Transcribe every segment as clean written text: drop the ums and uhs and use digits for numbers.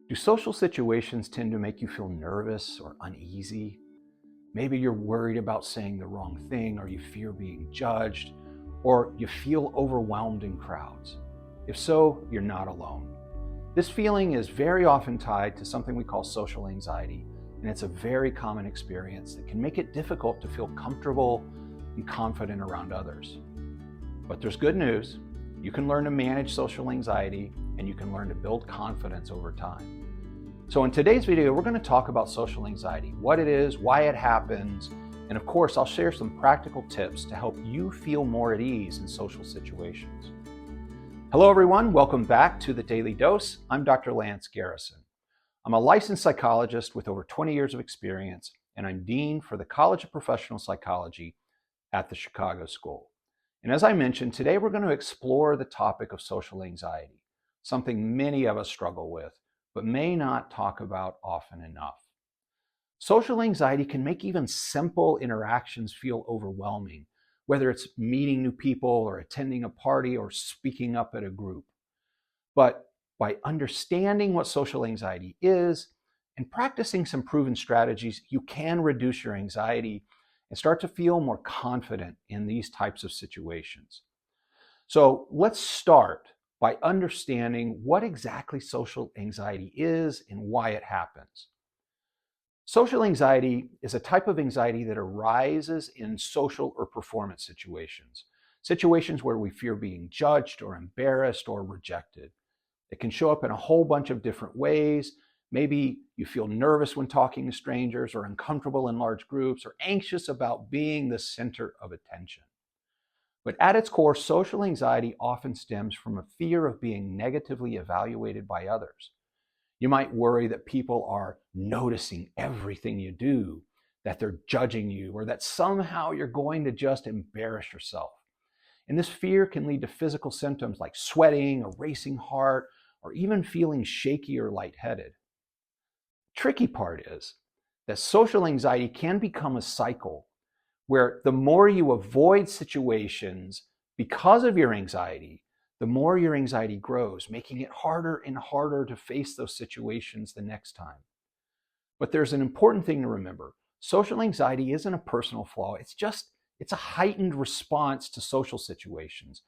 Do social situations tend to make you feel nervous or uneasy? Maybe you're worried about saying the wrong thing, or you fear being judged, or you feel overwhelmed in crowds. If so, you're not alone. This feeling is very often tied to something we call social anxiety, and it's a very common experience that can make it difficult to feel comfortable and confident around others. But there's good news. You can learn to manage social anxiety, and you can learn to build confidence over time. So in today's video, we're going to talk about social anxiety, what it is, why it happens, and of course, I'll share some practical tips to help you feel more at ease in social situations. Hello everyone, welcome back to The Daily Dose. I'm Dr. Lance Garrison. I'm a licensed psychologist with over 20 years of experience, and I'm Dean for the College of Professional Psychology at the Chicago School. And as I mentioned, today we're going to explore the topic of social anxiety, something many of us struggle with, but may not talk about often enough. Social anxiety can make even simple interactions feel overwhelming, whether it's meeting new people or attending a party or speaking up at a group. But by understanding what social anxiety is and practicing some proven strategies, you can reduce your anxiety and start to feel more confident in these types of situations. So let's start by understanding what exactly social anxiety is and why it happens. Social anxiety is a type of anxiety that arises in social or performance situations where we fear being judged or embarrassed or rejected. It can show up in a whole bunch of different ways. Maybe you feel nervous when talking to strangers, or uncomfortable in large groups, or anxious about being the center of attention. But at its core, social anxiety often stems from a fear of being negatively evaluated by others. You might worry that people are noticing everything you do, that they're judging you, or that somehow you're going to just embarrass yourself. And this fear can lead to physical symptoms like sweating, a racing heart, or even feeling shaky or lightheaded. The tricky part is that social anxiety can become a cycle where the more you avoid situations because of your anxiety, the more your anxiety grows, making it harder and harder to face those situations the next time. But there's an important thing to remember. Social anxiety isn't a personal flaw. It's a heightened response to social situations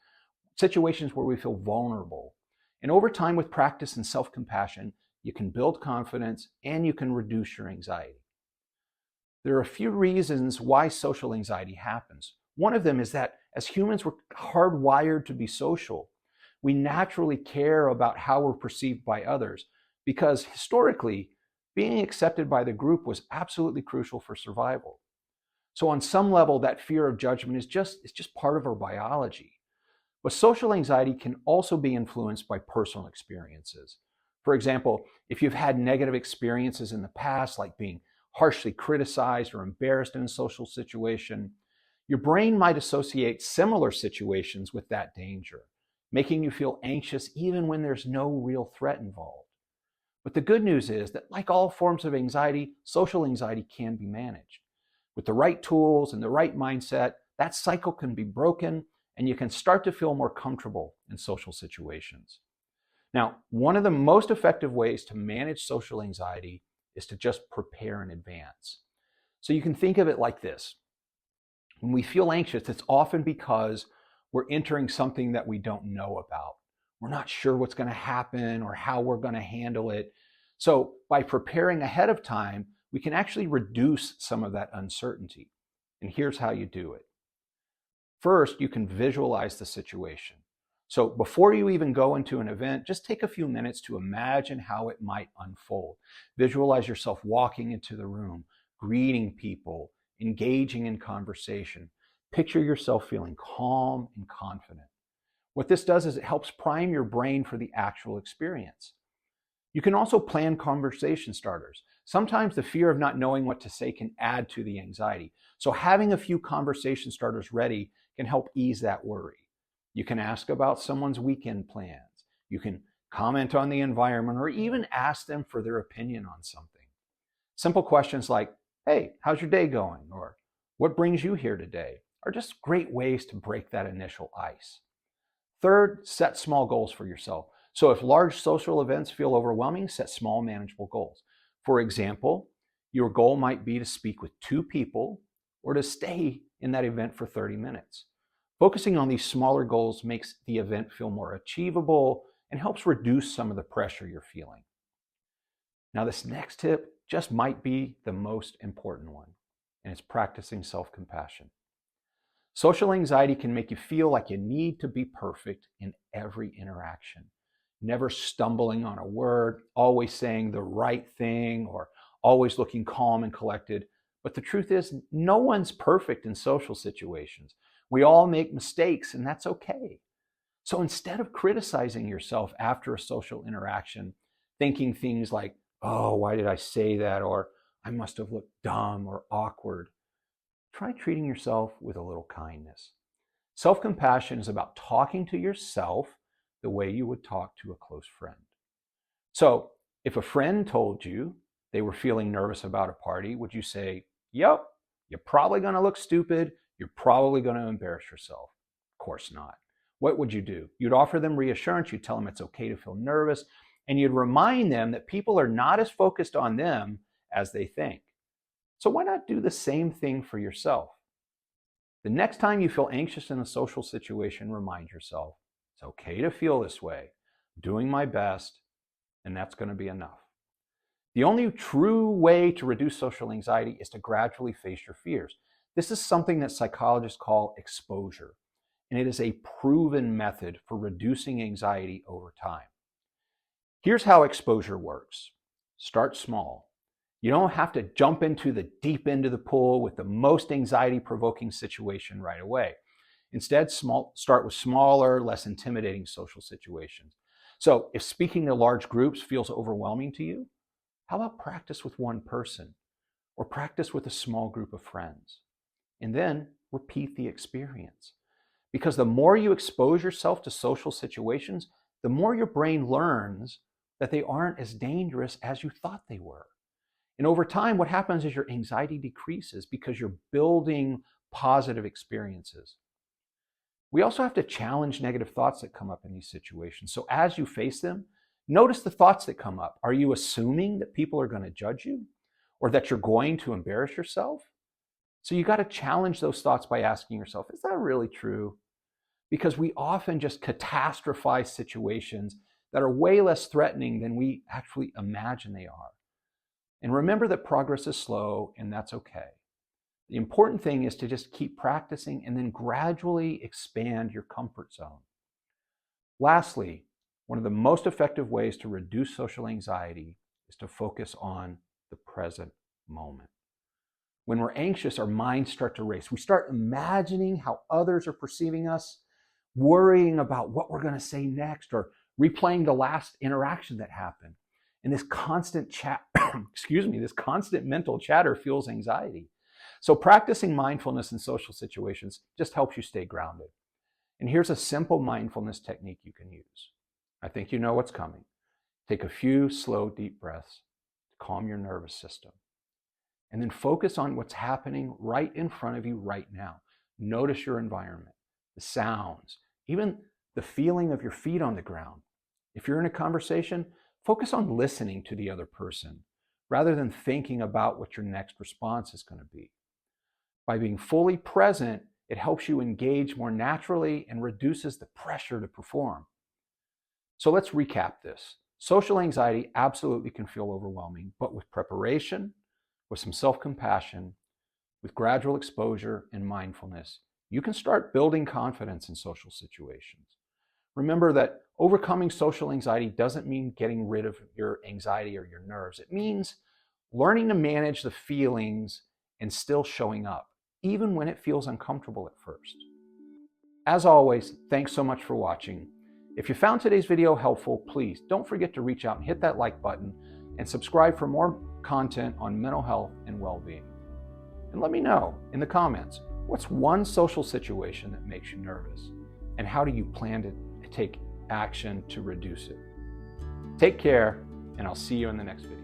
where we feel vulnerable. And over time, with practice and self-compassion, you can build confidence and you can reduce your anxiety. There are a few reasons why social anxiety happens. One of them is that as humans, we're hardwired to be social. We naturally care about how we're perceived by others because historically, being accepted by the group was absolutely crucial for survival. So on some level, that fear of judgment is just part of our biology. But social anxiety can also be influenced by personal experiences. For example, if you've had negative experiences in the past, like being harshly criticized or embarrassed in a social situation, your brain might associate similar situations with that danger, making you feel anxious even when there's no real threat involved. But the good news is that, like all forms of anxiety, social anxiety can be managed. With the right tools and the right mindset, that cycle can be broken and you can start to feel more comfortable in social situations. Now, one of the most effective ways to manage social anxiety is to just prepare in advance. So you can think of it like this. When we feel anxious, it's often because we're entering something that we don't know about. We're not sure what's going to happen or how we're going to handle it. So by preparing ahead of time, we can actually reduce some of that uncertainty. And here's how you do it. First, you can visualize the situation. So before you even go into an event, just take a few minutes to imagine how it might unfold. Visualize yourself walking into the room, greeting people, engaging in conversation. Picture yourself feeling calm and confident. What this does is it helps prime your brain for the actual experience. You can also plan conversation starters. Sometimes the fear of not knowing what to say can add to the anxiety. So having a few conversation starters ready can help ease that worry. You can ask about someone's weekend plans. You can comment on the environment or even ask them for their opinion on something. Simple questions like, hey, how's your day going? Or what brings you here today? Are just great ways to break that initial ice. Third, set small goals for yourself. So if large social events feel overwhelming, set small, manageable goals. For example, your goal might be to speak with 2 people or to stay in that event for 30 minutes. Focusing on these smaller goals makes the event feel more achievable and helps reduce some of the pressure you're feeling. Now, this next tip just might be the most important one, and it's practicing self-compassion. Social anxiety can make you feel like you need to be perfect in every interaction, never stumbling on a word, always saying the right thing, or always looking calm and collected. But the truth is, no one's perfect in social situations. We all make mistakes, and that's okay. So instead of criticizing yourself after a social interaction, thinking things like, oh, why did I say that? Or I must have looked dumb or awkward. Try treating yourself with a little kindness. Self-compassion is about talking to yourself the way you would talk to a close friend. So if a friend told you they were feeling nervous about a party, would you say, yep, you're probably going to look stupid. You're probably going to embarrass yourself? Of course not. What would you do? You'd offer them reassurance. You'd tell them it's okay to feel nervous. And you'd remind them that people are not as focused on them as they think. So why not do the same thing for yourself? The next time you feel anxious in a social situation, remind yourself, it's okay to feel this way. I'm doing my best, and that's going to be enough. The only true way to reduce social anxiety is to gradually face your fears. This is something that psychologists call exposure, and it is a proven method for reducing anxiety over time. Here's how exposure works. Start small. You don't have to jump into the deep end of the pool with the most anxiety-provoking situation right away. Instead, start with smaller, less intimidating social situations. So if speaking to large groups feels overwhelming to you, how about practice with one person or practice with a small group of friends? And then repeat the experience. Because the more you expose yourself to social situations, the more your brain learns that they aren't as dangerous as you thought they were. And over time, what happens is your anxiety decreases because you're building positive experiences. We also have to challenge negative thoughts that come up in these situations. So as you face them, notice the thoughts that come up. Are you assuming that people are going to judge you or that you're going to embarrass yourself? So you got to challenge those thoughts by asking yourself, is that really true? Because we often just catastrophize situations that are way less threatening than we actually imagine they are. And remember that progress is slow, and that's okay. The important thing is to just keep practicing and then gradually expand your comfort zone. Lastly, one of the most effective ways to reduce social anxiety is to focus on the present moment. When we're anxious, our minds start to race. We start imagining how others are perceiving us, worrying about what we're going to say next, or replaying the last interaction that happened. And this constant this constant mental chatter fuels anxiety. So practicing mindfulness in social situations just helps you stay grounded. And here's a simple mindfulness technique you can use. I think you know what's coming. Take a few slow, deep breaths to calm your nervous system. And then focus on what's happening right in front of you right now. Notice your environment, the sounds, even the feeling of your feet on the ground. If you're in a conversation, focus on listening to the other person rather than thinking about what your next response is going to be. By being fully present, it helps you engage more naturally and reduces the pressure to perform. So let's recap this. Social anxiety absolutely can feel overwhelming, but with preparation, with some self-compassion, with gradual exposure and mindfulness, you can start building confidence in social situations. Remember that overcoming social anxiety doesn't mean getting rid of your anxiety or your nerves. It means learning to manage the feelings and still showing up, even when it feels uncomfortable at first. As always, thanks so much for watching. If you found today's video helpful, please don't forget to reach out and hit that like button and subscribe for more content on mental health and well-being. And let me know in the comments, what's one social situation that makes you nervous? And how do you plan to take action to reduce it? Take care, and I'll see you in the next video.